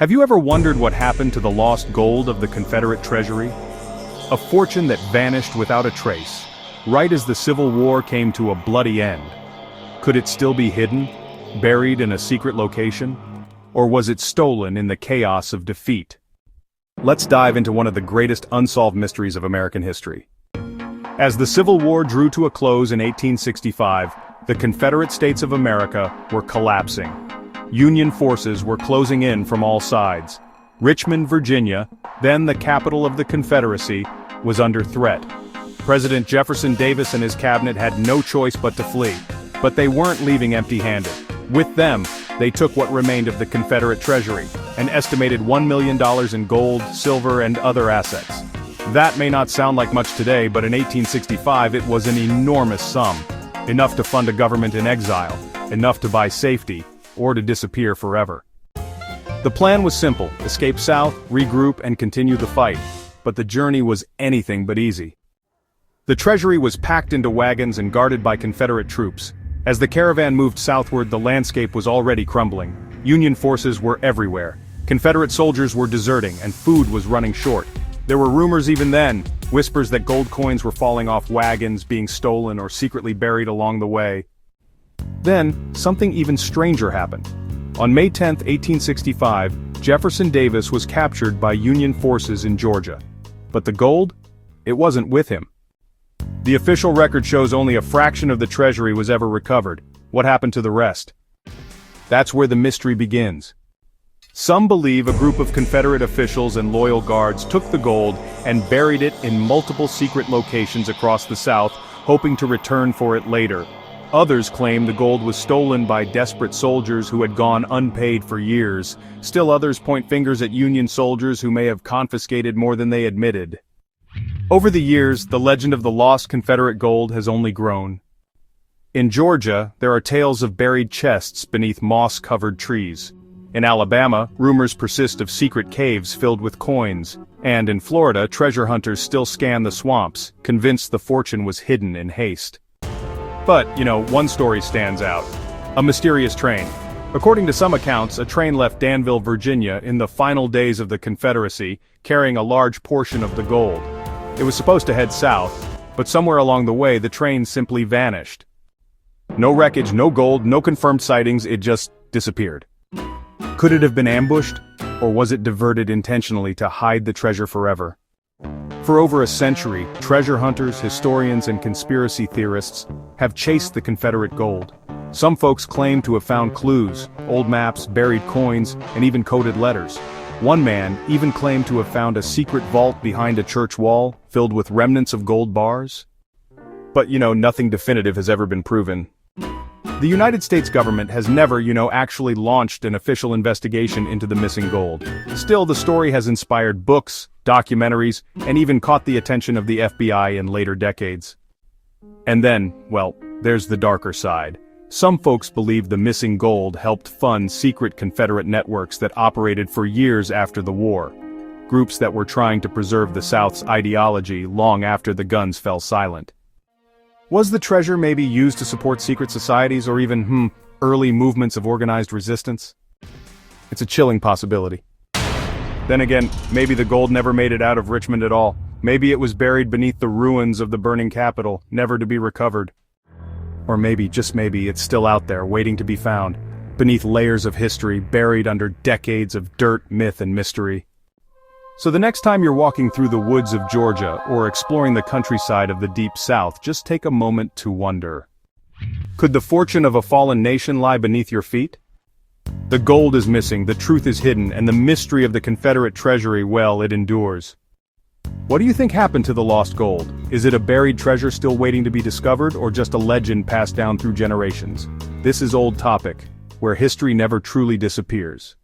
Have you ever wondered what happened to the lost gold of the Confederate Treasury? A fortune that vanished without a trace, right as the Civil War came to a bloody end. Could it still be hidden, buried in a secret location? Or was it stolen in the chaos of defeat? Let's dive into one of the greatest unsolved mysteries of American history. As the Civil War drew to a close in 1865, the Confederate States of America were collapsing. Union forces were closing in from all sides. Richmond, Virginia, then the capital of the Confederacy, was under threat. President Jefferson Davis and his cabinet had no choice but to flee. But they weren't leaving empty-handed. With them, they took what remained of the Confederate Treasury, an estimated $1 million in gold, silver, and other assets. That may not sound like much today, but in 1865 it was an enormous sum. Enough to fund a government in exile, enough to buy safety, or to disappear forever. The plan was simple: escape south, regroup, and continue the fight. But the journey was anything but easy. The treasury was packed into wagons and guarded by Confederate troops. As the caravan moved southward, the landscape was already crumbling. Union forces were everywhere. Confederate soldiers were deserting, and food was running short. There were rumors even then, whispers that gold coins were falling off wagons, being stolen or secretly buried along the way. Then, something even stranger happened. On May 10, 1865, Jefferson Davis was captured by Union forces in Georgia. But the gold? It wasn't with him. The official record shows only a fraction of the treasury was ever recovered. What happened to the rest? That's where the mystery begins. Some believe a group of Confederate officials and loyal guards took the gold and buried it in multiple secret locations across the South, hoping to return for it later. Others claim the gold was stolen by desperate soldiers who had gone unpaid for years. Still others point fingers at Union soldiers who may have confiscated more than they admitted. Over the years, the legend of the lost Confederate gold has only grown. In Georgia, there are tales of buried chests beneath moss-covered trees. In Alabama, rumors persist of secret caves filled with coins. And in Florida, treasure hunters still scan the swamps, convinced the fortune was hidden in haste. But, one story stands out. A mysterious train. According to some accounts, a train left Danville, Virginia in the final days of the Confederacy, carrying a large portion of the gold. It was supposed to head south, but somewhere along the way the train simply vanished. No wreckage, no gold, no confirmed sightings, it just disappeared. Could it have been ambushed, or was it diverted intentionally to hide the treasure forever? For over a century, treasure hunters, historians, and conspiracy theorists have chased the Confederate gold. Some folks claim to have found clues, old maps, buried coins, and even coded letters. One man even claimed to have found a secret vault behind a church wall, filled with remnants of gold bars. But nothing definitive has ever been proven. The United States government has never, actually launched an official investigation into the missing gold. Still, the story has inspired books, documentaries, and even caught the attention of the FBI in later decades. And then, there's the darker side. Some folks believe the missing gold helped fund secret Confederate networks that operated for years after the war. Groups that were trying to preserve the South's ideology long after the guns fell silent. Was the treasure maybe used to support secret societies or even, early movements of organized resistance? It's a chilling possibility. Then again, maybe the gold never made it out of Richmond at all. Maybe it was buried beneath the ruins of the burning capital, never to be recovered. Or maybe, just maybe, it's still out there, waiting to be found, beneath layers of history, buried under decades of dirt, myth, and mystery. So the next time you're walking through the woods of Georgia or exploring the countryside of the Deep South, just take a moment to wonder. Could the fortune of a fallen nation lie beneath your feet? The gold is missing, the truth is hidden, and the mystery of the Confederate treasury, it endures. What do you think happened to the lost gold? Is it a buried treasure still waiting to be discovered, or just a legend passed down through generations? This is Old Topic, where history never truly disappears.